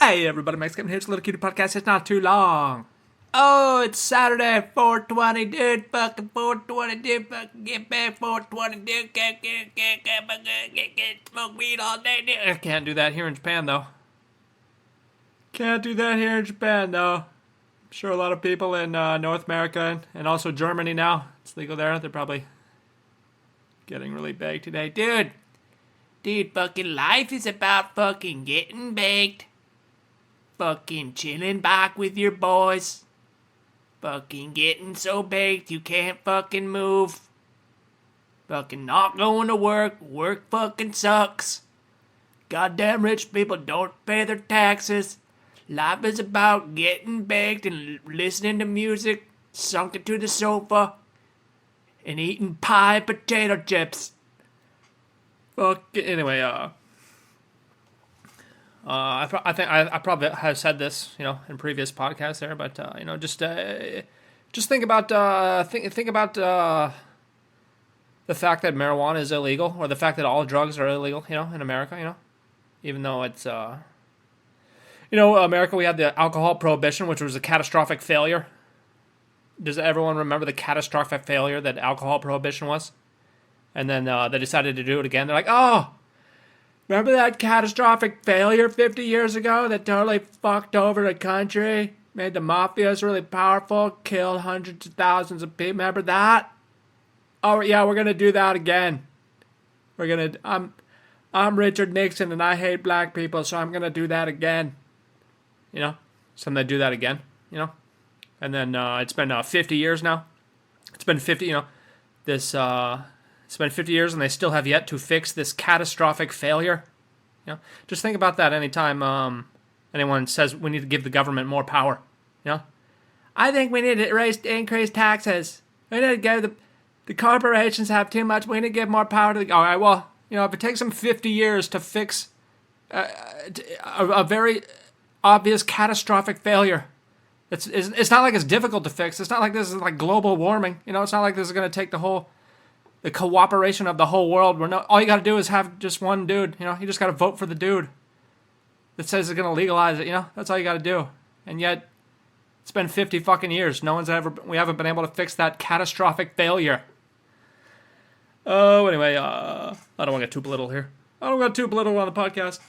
Hey everybody, Max Kevin here. It's a little cutie podcast. It's not too long. Oh, it's Saturday, 420, dude. Fucking 420, dude. Fucking get back, 420, dude. Get smoke weed all day, dude. I can't do that here in Japan, though. I'm sure a lot of people in North America and also Germany now, it's legal there. They're probably getting really baked today. Dude, fucking life is about fucking getting baked. Fucking chilling back with your boys. Fucking getting so baked you can't fucking move. Fucking not going to work. Work fucking sucks. Goddamn rich people don't pay their taxes. Life is about getting baked and listening to music, sunk into the sofa, and eating pie potato chips. Anyway, I think I probably have said this, in previous podcasts there, but just think about the fact that marijuana is illegal, or the fact that all drugs are illegal, in America, even though it's America, we had the alcohol prohibition, which was a catastrophic failure. Does everyone remember the catastrophic failure that alcohol prohibition was? And then they decided to do it again. They're like, oh, remember that catastrophic failure 50 years ago that totally fucked over the country? Made the mafias really powerful, killed hundreds of thousands of people. Remember that? Oh, yeah, we're going to do that again. I'm Richard Nixon and I hate black people, so I'm going to do that again. So they do that again, And then it's been 50 years now. It's been 50, it's been 50 years and they still have yet to fix this catastrophic failure. Just think about that anytime anyone says we need to give the government more power. I think we need to increase taxes. We need to give the corporations have too much. We need to give more power to the... All right, well, if it takes them 50 years to fix a very obvious catastrophic failure, it's not like it's difficult to fix. It's not like this is like global warming. It's not like this is going to take the cooperation of the whole world. All you got to do is have just one dude. You just got to vote for the dude that says they're going to legalize it. That's all you got to do. And yet, it's been 50 fucking years. We haven't been able to fix that catastrophic failure. Oh, anyway, I don't want to get too political here. I don't get too political on the podcast.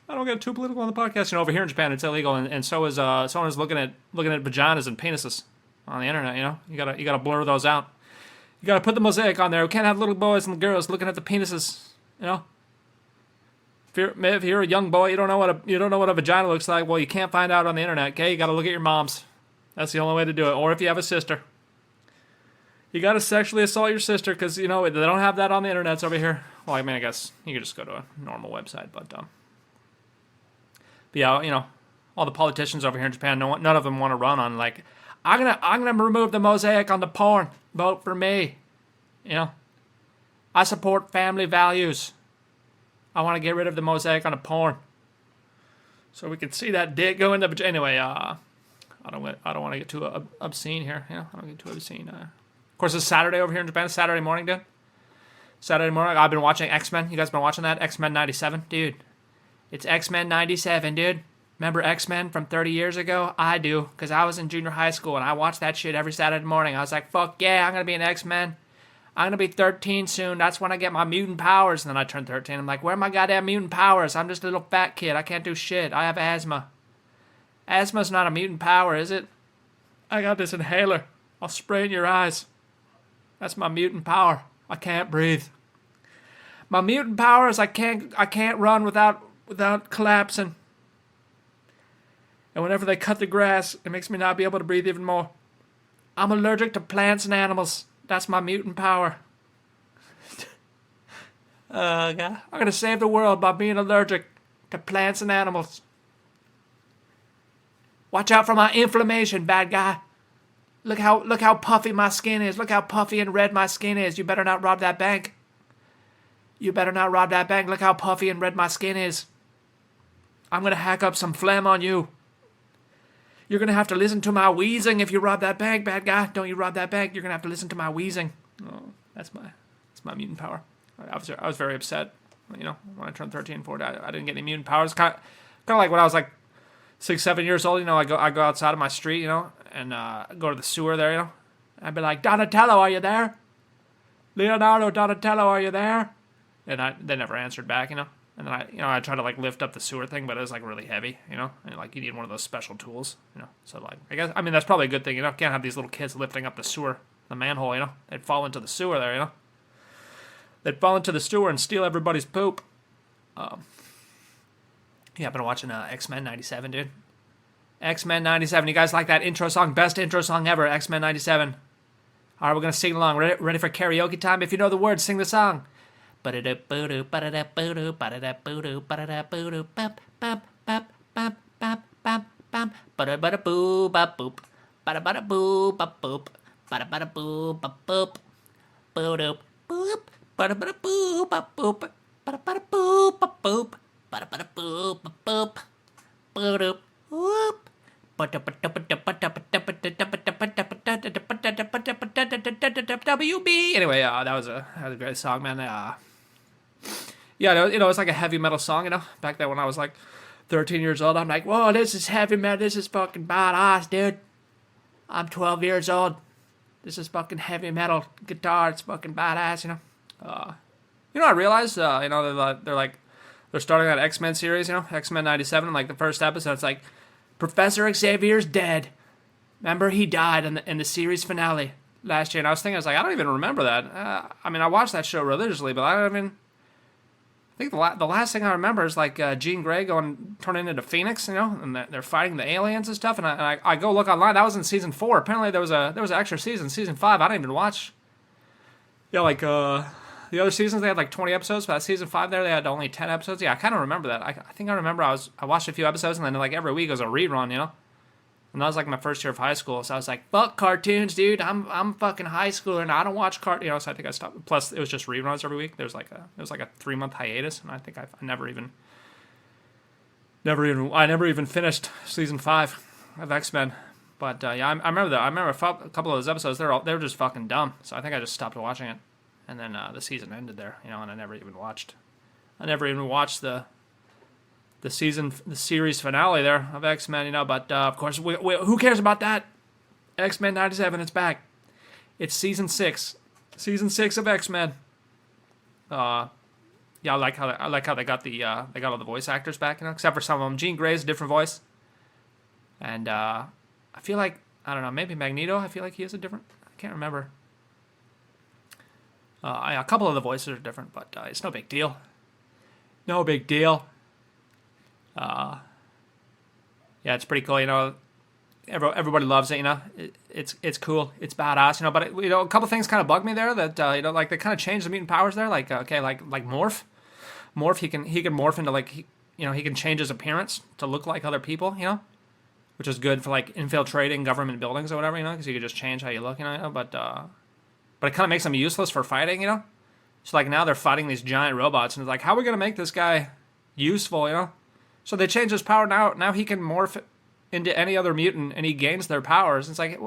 Over here in Japan, it's illegal, and so is someone is looking at vaginas and penises on the internet. You gotta blur those out. You gotta put the mosaic on there. We can't have little boys and girls looking at the penises. If you're a young boy, you don't know what a vagina looks like. Well, you can't find out on the internet. Okay, you gotta look at your moms. That's the only way to do it. Or if you have a sister, you gotta sexually assault your sister because they don't have that on the internet over here. Well, I mean, I guess you could just go to a normal website, but yeah, all the politicians over here in Japan, none of them want to run on like, I'm gonna remove the mosaic on the porn. Vote for me. I support family values. I want to get rid of the mosaic on the porn, so we can see that dick go into. Anyway, I don't want to get too obscene here. I don't get too obscene. Of course, it's Saturday over here in Japan. Saturday morning, dude. Saturday morning. I've been watching X-Men. You guys been watching that? X-Men 97, dude. It's X-Men 97, dude. Remember X-Men from 30 years ago? I do, because I was in junior high school, and I watched that shit every Saturday morning. I was like, fuck yeah, I'm going to be an X-Men. I'm going to be 13 soon. That's when I get my mutant powers. And then I turned 13. I'm like, where are my goddamn mutant powers? I'm just a little fat kid. I can't do shit. I have asthma. Asthma's not a mutant power, is it? I got this inhaler. I'll spray it in your eyes. That's my mutant power. I can't breathe. My mutant power is I can't run without collapsing. And whenever they cut the grass, it makes me not be able to breathe even more. I'm allergic to plants and animals. That's my mutant power. God. I'm going to save the world by being allergic to plants and animals. Watch out for my inflammation, bad guy. Look how puffy my skin is. Look how puffy and red my skin is. You better not rob that bank. Look how puffy and red my skin is. I'm going to hack up some phlegm on you. You're going to have to listen to my wheezing if you rob that bank, bad guy. Don't you rob that bank, you're going to have to listen to my wheezing. Oh, that's my mutant power. I was very upset, when I turned 13 and 14. I didn't get any mutant powers. Kind of like when I was like 6, 7 years old, I go outside of my street, and go to the sewer there, I'd be like, Donatello, are you there? Leonardo, Donatello, are you there? And they never answered back, And then I try to like lift up the sewer thing, but it was like really heavy, and like you need one of those special tools, So like, I mean, that's probably a good thing, Can't have these little kids lifting up the sewer, the manhole, They'd fall into the sewer there, They'd fall into the sewer and steal everybody's poop. Yeah, I've been watching X-Men 97, dude. X-Men 97. You guys like that intro song? Best intro song ever, X-Men 97. All right, we're going to sing along. Ready for karaoke time? If you know the words, sing the song. WB. Anyway, that was a great song, man. Yeah, it's like a heavy metal song, Back then when I was like 13 years old, I'm like, whoa, this is heavy metal. This is fucking badass, dude. I'm 12 years old. This is fucking heavy metal guitar. It's fucking badass, I realized, they're starting that X-Men series, X-Men 97, and like the first episode, it's like, Professor Xavier's dead. Remember, he died in the series finale last year, and I was like, I don't even remember that. I mean, I watched that show religiously, but I think the last thing I remember is like Jean Grey turning into Phoenix, and they're fighting the aliens and stuff, and I go look online. That was in season 4. Apparently there was an extra season 5. I didn't even watch. Yeah, like the other seasons they had like 20 episodes, but season 5 there they had only 10 episodes. Yeah, I kind of remember that. I think I remember I watched a few episodes, and then like every week it was a rerun, And that was like my first year of high school, so I was like, "Fuck cartoons, dude! I'm fucking high schooler, and I don't watch So I think I stopped. Plus, it was just reruns every week. There was like a 3-month hiatus, and I think I never even finished season 5 of X-Men. But yeah, I remember that. I remember a couple of those episodes. They were just fucking dumb. So I think I just stopped watching it, and then the season ended there, and I never even watched the series finale there of X-Men, But of course, who cares about that? X-Men 97, it's back. It's season 6 of X-Men. Yeah, I like how they got all the voice actors back, except for some of them. Jean Grey's a different voice, and I feel like, I don't know, maybe Magneto. I feel like he has a different. I can't remember. A couple of the voices are different, but it's no big deal. No big deal. Yeah, it's pretty cool, Everybody loves it, It's cool. It's badass, But a couple things kind of bug me there that like they kind of changed the mutant powers there. Like like morph. He can morph into like he can change his appearance to look like other people, which is good for like infiltrating government buildings or whatever, because you can just change how you look, But it kind of makes him useless for fighting, So like now they're fighting these giant robots, and it's like, how are we gonna make this guy useful, So they change his power now. Now he can morph into any other mutant, and he gains their powers. It's like,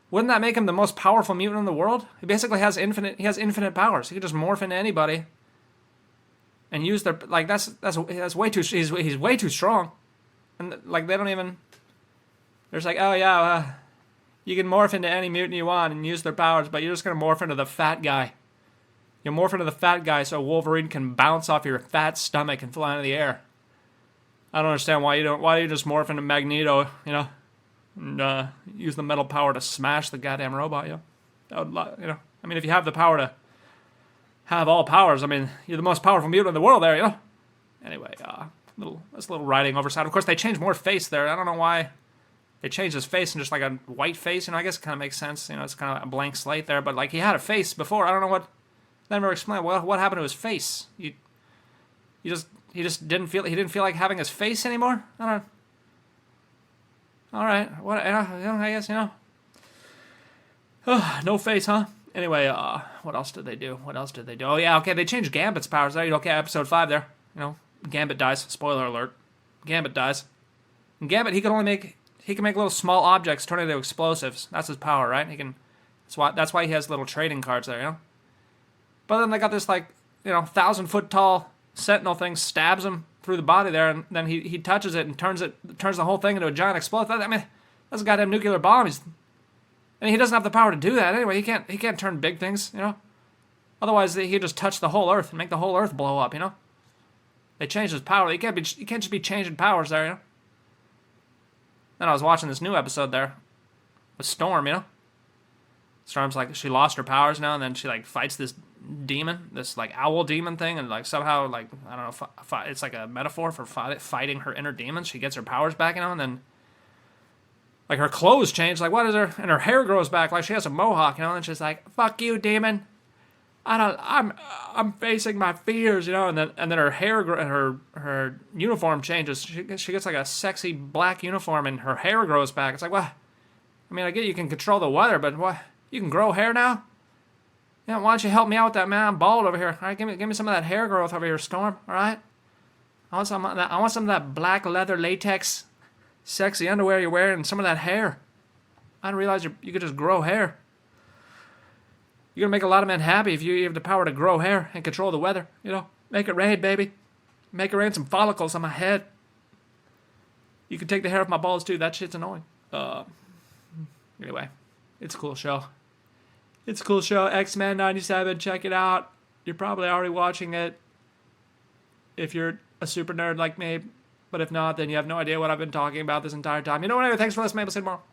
wouldn't that make him the most powerful mutant in the world? He basically has infinite powers. He can just morph into anybody and use their that's way too. He's way too strong, and like they don't even. There's like, oh yeah, you can morph into any mutant you want and use their powers, but you're just gonna morph into the fat guy. You morph into the fat guy so Wolverine can bounce off your fat stomach and fly into the air. I don't understand why you just morph into Magneto, and use the metal power to smash the goddamn robot, That would, I mean, if you have the power to have all powers, I mean, you're the most powerful mutant in the world there, Anyway, that's a little writing oversight. Of course, they changed more face there. I don't know why they changed his face and just like a white face, I guess it kind of makes sense, it's kind of a blank slate there, but like he had a face before. I don't know what. Never explained what happened to his face. He just didn't feel like having his face anymore. I don't. All right, what I guess no face, huh? Anyway, what else did they do? Oh yeah, okay, they changed Gambit's powers there. Okay, episode 5 there. Gambit dies. Spoiler alert. Gambit dies. And Gambit, he can make little small objects turn into explosives. That's his power, right? That's why he has little trading cards there, But then they got this 1,000-foot tall Sentinel thing stabs him through the body there, and then he touches it and turns the whole thing into a giant explosive. I mean, that's a goddamn nuclear bomb. And he doesn't have the power to do that anyway. He can't turn big things, you know. Otherwise, he'd just touch the whole Earth and make the whole Earth blow up, you know. They changed his power. You can't just be changing powers there, you know. Then I was watching this new episode there with Storm, you know. Storm's like, she lost her powers now, and then she like fights this demon, this like owl demon thing, and like somehow like I don't know, it's like a metaphor for fighting her inner demons. She gets her powers back, you know, and then like her clothes change, like what is her, and her hair grows back, like she has a mohawk, you know, and she's like, "Fuck you, demon! I'm facing my fears," you know, and then her hair, her uniform changes. She gets like a sexy black uniform, and her hair grows back. It's like, what? I mean, I get you can control the weather, but what? You can grow hair now? Yeah, why don't you help me out with that, man? I'm bald over here. All right, give me some of that hair growth over here, Storm. All right. I want some of that black leather latex, sexy underwear you're wearing, and some of that hair. I didn't realize you could just grow hair. You're gonna make a lot of men happy if you have the power to grow hair and control the weather. You know, make it rain, baby. Make it rain some follicles on my head. You can take the hair off my balls too. That shit's annoying. Anyway, it's a cool show. It's a cool show. X-Men 97. Check it out. You're probably already watching it if you're a super nerd like me. But if not, then you have no idea what I've been talking about this entire time. You know what? Anyway, thanks for listening. Maybe we'll see you tomorrow.